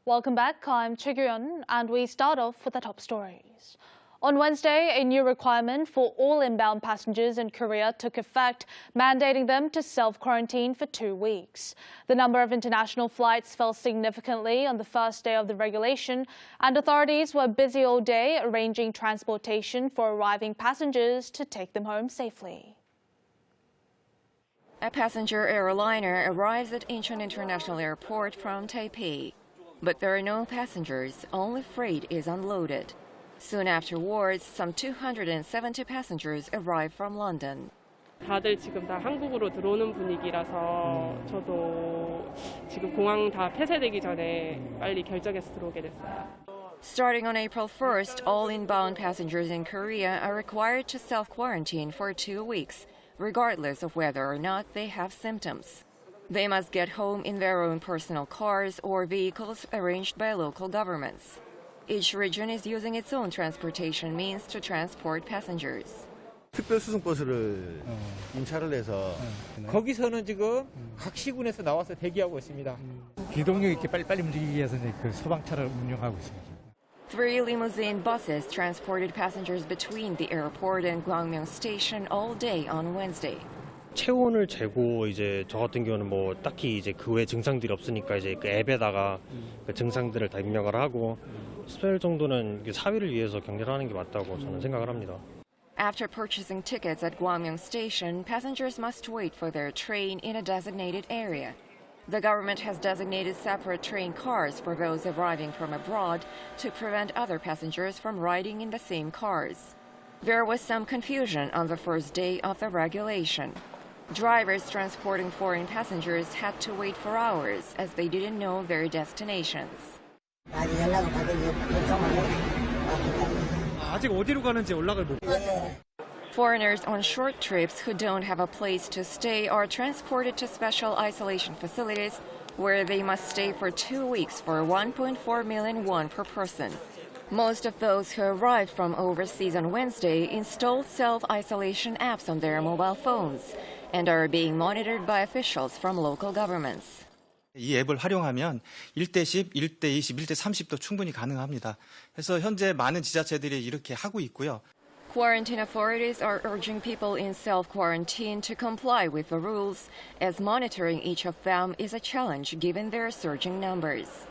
Welcome back. I'm Chegyun, and we start off with the top stories. On Wednesday, a new requirement for all inbound passengers in Korea took effect, mandating them to self-quarantine for 2 weeks. The number of international flights fell significantly on the first day of the regulation, and authorities were busy all day arranging transportation for arriving passengers to take them home safely. A passenger airliner arrives at Incheon International Airport from Taipei. But there are no passengers, only freight is unloaded. Soon afterwards, some 270 passengers arrived from London. 다들 지금 다 한국으로 들어오는 분위기라서 저도 지금 공항 다 폐쇄되기 전에 빨리 결정해서 들어오게 됐어요. Starting on April 1st, all inbound passengers in Korea are required to self-quarantine for 2 weeks, regardless of whether or not they have symptoms. They must get home in their own personal cars or vehicles arranged by local governments. Each region is using its own transportation means to transport passengers. 특별 수송버스를 임차를 해서 거기서는 지금 각 시군에서 나와서 대기하고 있습니다. 기동력 있게 빨리빨리 움직이기 위해서 그 소방차를 운영하고 있습니다. 3 limousine buses transported passengers between the airport and Gwangmyeong Station all day on Wednesday. 체온을 재고 이제 저 같은 경우는 뭐 딱히 이제 그 외 증상들이 없으니까 이제 그 앱에다가 그 증상들을 다 입력을 하고 10일 정도는 사위를 위해서 격리를 하는 게 맞다고 저는 생각을 합니다. After purchasing tickets at Gwangmyeong Station, passengers must wait for their train in a designated area. The government has designated separate train cars for those arriving from abroad to prevent other passengers from riding in the same cars. There was some confusion on the first day of the regulation. Drivers transporting foreign passengers had to wait for hours as they didn't know their destinations. 아직 어디로 가는지 연락을 못. Foreigners on short trips who don't have a place to stay are transported to special isolation facilities where they must stay for 2 weeks for 1.4 million won per person. Most of those who arrived from overseas on Wednesday installed self-isolation apps on their mobile phones and are being monitored by officials from local governments. 이 앱을 활용하면 1대10, 1대20, 1대30도 충분히 가능합니다. 그래서 현재 많은 지자체들이 이렇게 하고 있고요. Quarantine authorities are urging people in self-quarantine to comply with the rules, as monitoring each of them is a challenge given their surging numbers.